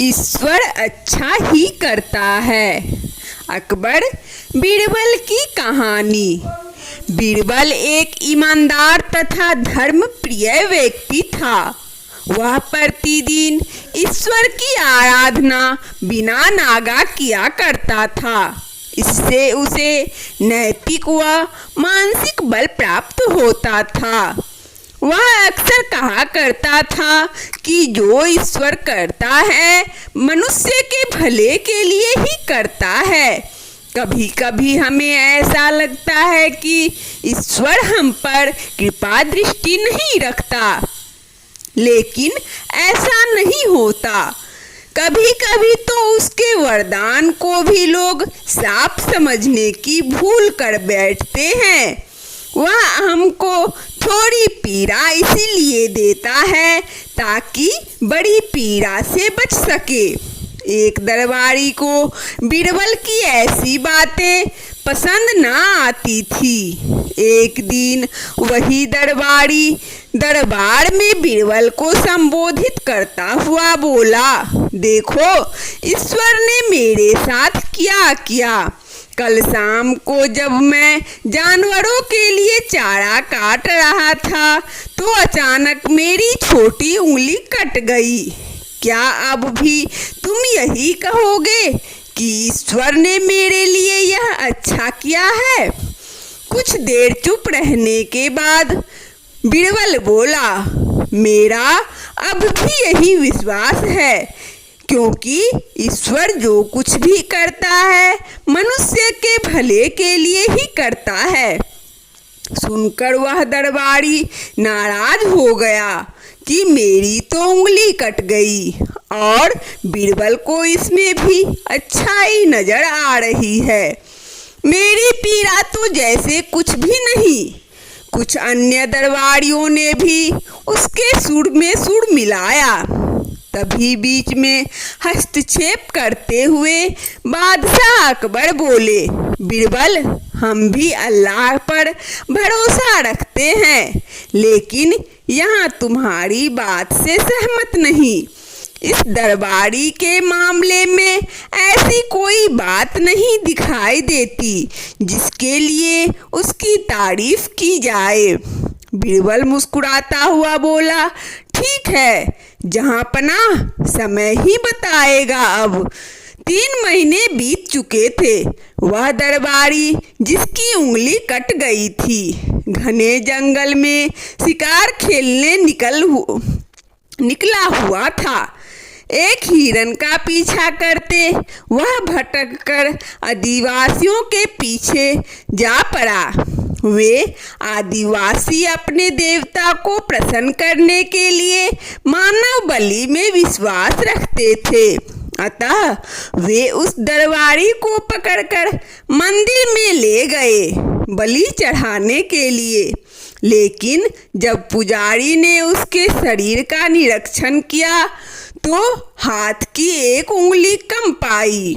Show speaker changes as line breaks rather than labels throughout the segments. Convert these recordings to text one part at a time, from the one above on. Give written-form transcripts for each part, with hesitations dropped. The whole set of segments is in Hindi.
ईश्वर अच्छा ही करता है। अकबर बीरबल की कहानी। बीरबल एक ईमानदार तथा धर्म प्रिय व्यक्ति था। वह प्रतिदिन ईश्वर की आराधना बिना नागा किया करता था। इससे उसे नैतिक व मानसिक बल प्राप्त होता था। वह अक्सर कहा करता था कि जो ईश्वर करता है मनुष्य के भले के लिए ही करता है। कभी कभी हमें ऐसा लगता है कि ईश्वर हम पर कृपा दृष्टि नहीं रखता, लेकिन ऐसा नहीं होता। कभी कभी तो उसके वरदान को भी लोग साफ समझने की भूल कर बैठते हैं। वह हमको थोड़ी पीड़ा इसीलिए देता है ताकि बड़ी पीड़ा से बच सके। एक दरबारी को बीरबल की ऐसी बातें पसंद ना आती थी। एक दिन वही दरबारी दरबार में बीरबल को संबोधित करता हुआ बोला, देखो ईश्वर ने मेरे साथ क्या किया। कल शाम को जब मैं जानवरों के लिए चारा काट रहा था तो अचानक मेरी छोटी उंगली कट गई। क्या अब भी तुम यही कहोगे कि ईश्वर ने मेरे लिए यह अच्छा किया है? कुछ देर चुप रहने के बाद बीरबल बोला, मेरा अब भी यही विश्वास है, क्योंकि ईश्वर जो कुछ भी करता है मनुष्य के भले के लिए ही करता है। सुनकर वह दरबारी नाराज हो गया कि मेरी तो उंगली कट गई और बीरबल को इसमें भी अच्छाई नजर आ रही है। मेरी पीड़ा तो जैसे कुछ भी नहीं। कुछ अन्य दरबारियों ने भी उसके सुर में सुर मिलाया। तभी बीच में हस्तक्षेप करते हुए बादशाह अकबर बोले, बीरबल हम भी अल्लाह पर भरोसा रखते हैं, लेकिन यहाँ तुम्हारी बात से सहमत नहीं। इस दरबारी के मामले में ऐसी कोई बात नहीं दिखाई देती जिसके लिए उसकी तारीफ की जाए। बीरबल मुस्कुराता हुआ बोला, ठीक है, जहाँ पना समय ही बताएगा। अब 3 महीने बीत चुके थे। वह दरबारी जिसकी उंगली कट गई थी घने जंगल में शिकार खेलने निकला हुआ था। एक हिरन का पीछा करते वह भटक कर आदिवासियों के पीछे जा पड़ा। वे आदिवासी अपने देवता को प्रसन्न करने के लिए मानव बलि में विश्वास रखते थे। अतः वे उस दरबारी को पकड़कर मंदिर में ले गए बलि चढ़ाने के लिए। लेकिन जब पुजारी ने उसके शरीर का निरीक्षण किया तो हाथ की एक उंगली कम पाई।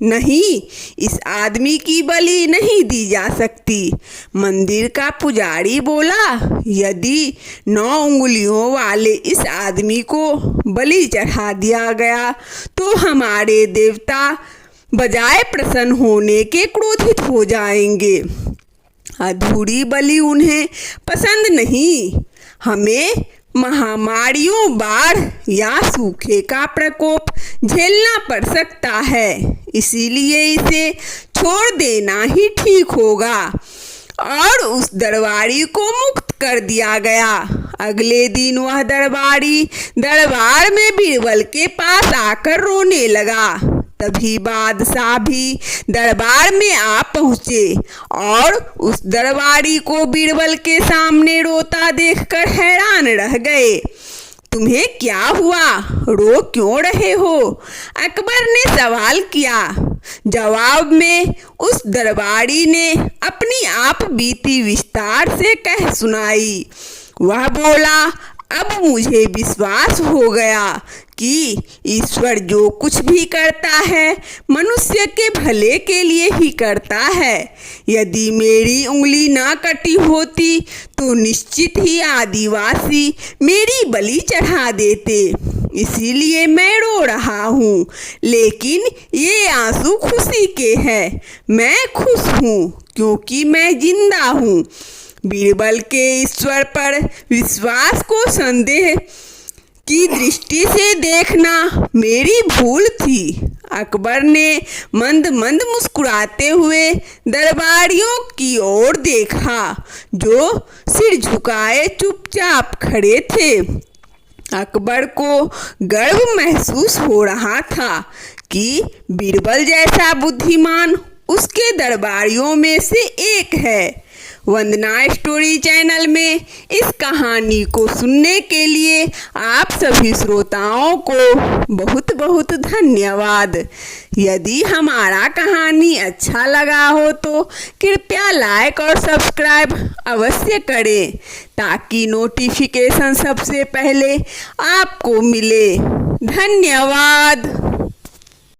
नहीं, इस आदमी की बलि नहीं दी जा सकती। मंदिर का पुजारी बोला, यदि 9 उंगलियों वाले इस आदमी को बलि चढ़ा दिया गया तो हमारे देवता बजाय प्रसन्न होने के क्रोधित हो जाएंगे। अधूरी बलि उन्हें पसंद नहीं। हमें महामारियों, बाढ़ या सूखे का प्रकोप झेलना पड़ सकता है, इसीलिए इसे छोड़ देना ही ठीक होगा। और उस दरबारी को मुक्त कर दिया गया। अगले दिन वह दरबारी दरबार में बीरबल के पास आकर रोने लगा। तभी बादशाह भी दरबार में आ पहुँचे और उस दरबारी को बीरबल के सामने रोता देखकर हैरान रह गए। तुम्हें क्या हुआ? रो क्यों रहे हो? अकबर ने सवाल किया। जवाब में उस दरबारी ने अपनी आप बीती विस्तार से कह सुनाई। वह बोला, अब मुझे विश्वास हो गया कि ईश्वर जो कुछ भी करता है मनुष्य के भले के लिए ही करता है। यदि मेरी उंगली ना कटी होती तो निश्चित ही आदिवासी मेरी बलि चढ़ा देते। इसीलिए मैं रो रहा हूँ, लेकिन ये आंसू खुशी के हैं। मैं खुश हूँ क्योंकि मैं जिंदा हूँ। बीरबल के ईश्वर पर विश्वास को संदेह की दृष्टि से देखना मेरी भूल थी। अकबर ने मंद मंद मुस्कुराते हुए दरबारियों की ओर देखा, जो सिर झुकाए चुपचाप खड़े थे। अकबर को गर्व महसूस हो रहा था कि बीरबल जैसा बुद्धिमान उसके दरबारियों में से एक है। वंदना स्टोरी चैनल में इस कहानी को सुनने के लिए आप सभी श्रोताओं को बहुत बहुत धन्यवाद। यदि हमारा कहानी अच्छा लगा हो तो कृपया लाइक और सब्सक्राइब अवश्य करें, ताकि नोटिफिकेशन सबसे पहले आपको मिले। धन्यवाद।